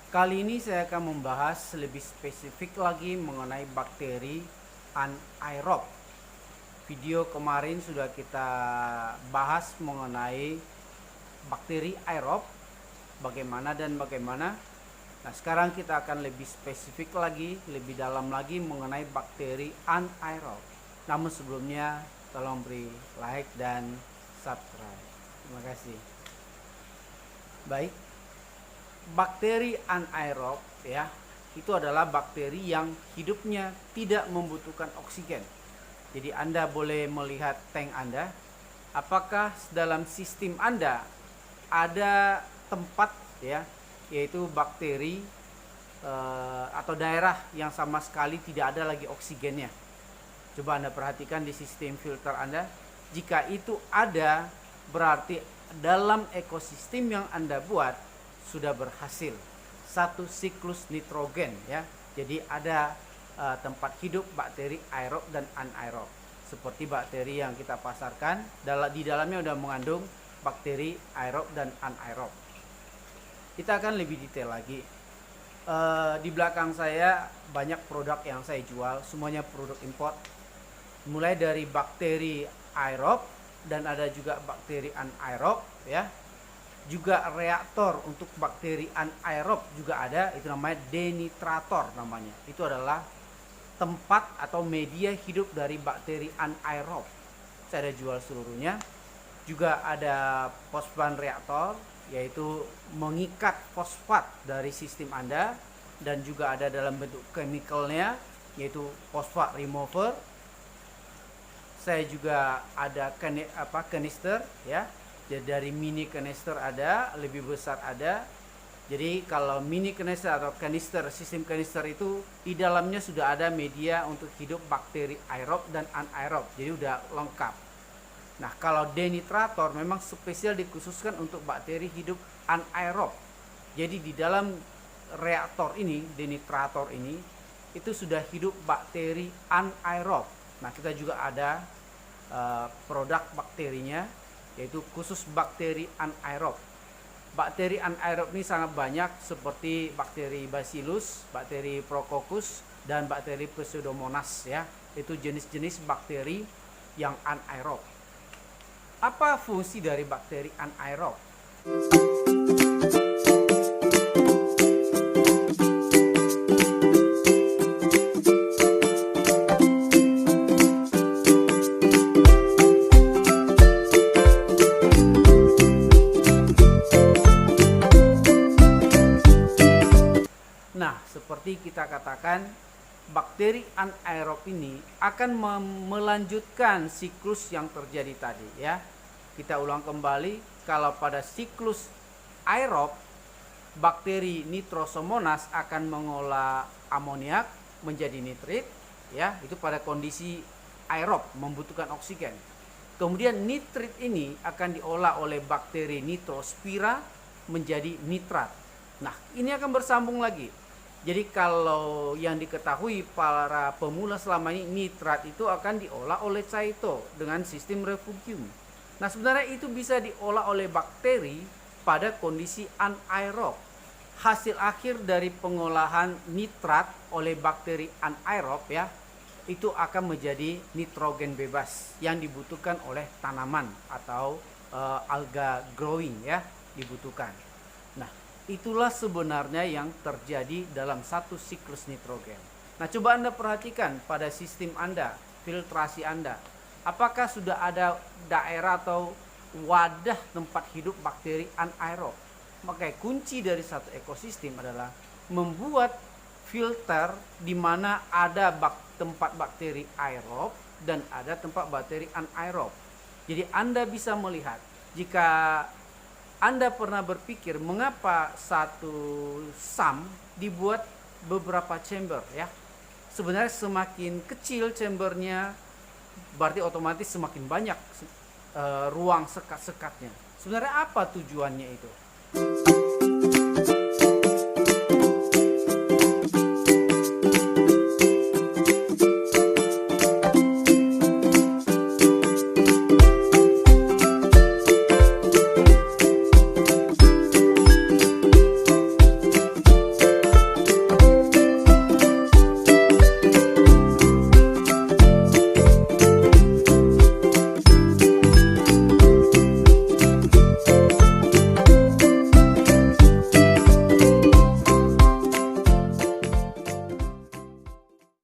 Kali ini saya akan membahas lebih spesifik lagi mengenai bakteri anaerob. Video kemarin sudah kita bahas mengenai bakteri aerob, bagaimana dan bagaimana. Nah, sekarang kita akan lebih spesifik lagi, lebih dalam lagi mengenai bakteri anaerob. Namun sebelumnya tolong beri like dan subscribe. Terima kasih. Baik. Bakteri anaerob ya, itu adalah bakteri yang hidupnya tidak membutuhkan oksigen. Jadi Anda boleh melihat tank Anda, apakah dalam sistem Anda ada tempat ya, yaitu bakteri atau daerah yang sama sekali tidak ada lagi oksigennya. Coba Anda perhatikan di sistem filter Anda, jika itu ada berarti dalam ekosistem yang Anda buat sudah berhasil satu siklus nitrogen ya. Jadi ada tempat hidup bakteri aerob dan anaerob. Seperti bakteri yang kita pasarkan, di dalamnya sudah mengandung bakteri aerob dan anaerob. Kita akan lebih detail lagi. Di belakang saya banyak produk yang saya jual, semuanya produk import. Mulai dari bakteri aerob dan ada juga bakteri anaerob ya. Juga reaktor untuk bakteri anaerob juga ada, itu namanya denitrator namanya. Itu adalah tempat atau media hidup dari bakteri anaerob. Saya ada jual seluruhnya. Juga ada fosfan reaktor, yaitu mengikat fosfat dari sistem Anda, dan juga ada dalam bentuk chemicalnya, yaitu fosfat remover. Saya juga ada kanister ya. Jadi dari mini kanister ada, lebih besar ada. Jadi kalau mini kanister atau kanister, sistem kanister itu di dalamnya sudah ada media untuk hidup bakteri aerob dan anaerob. Jadi udah lengkap. Nah, kalau denitrator memang spesial dikhususkan untuk bakteri hidup anaerob. Jadi di dalam reaktor ini, denitrator ini, itu sudah hidup bakteri anaerob. Nah, kita juga ada produk bakterinya, yaitu khusus bakteri anaerob. Bakteri anaerob ini sangat banyak, seperti bakteri Bacillus, bakteri Prococcus, dan bakteri Pseudomonas ya. Itu jenis-jenis bakteri yang anaerob. Apa fungsi dari bakteri anaerob? Nah, seperti kita katakan, bakteri anaerob ini akan melanjutkan siklus yang terjadi tadi ya. Kita ulang kembali, kalau pada siklus aerob, bakteri Nitrosomonas akan mengolah amoniak menjadi nitrit ya, itu pada kondisi aerob membutuhkan oksigen. Kemudian nitrit ini akan diolah oleh bakteri Nitrospira menjadi nitrat. Nah, ini akan bersambung lagi. Jadi kalau yang diketahui para pemula selama ini, nitrat itu akan diolah oleh Chaeto dengan sistem refugium. Nah, sebenarnya itu bisa diolah oleh bakteri pada kondisi anaerob. Hasil akhir dari pengolahan nitrat oleh bakteri anaerob ya, itu akan menjadi nitrogen bebas yang dibutuhkan oleh tanaman atau alga growing ya, dibutuhkan. Nah, itulah sebenarnya yang terjadi dalam satu siklus nitrogen. Nah, coba Anda perhatikan pada sistem Anda, filtrasi Anda. Apakah sudah ada daerah atau wadah tempat hidup bakteri anaerob? Maka kunci dari satu ekosistem adalah membuat filter di mana ada tempat bakteri aerob dan ada tempat bakteri anaerob. Jadi Anda bisa melihat, jika Anda pernah berpikir mengapa satu SAM dibuat beberapa chamber ya. Sebenarnya semakin kecil chambernya berarti otomatis semakin banyak ruang sekat-sekatnya. Sebenarnya apa tujuannya itu?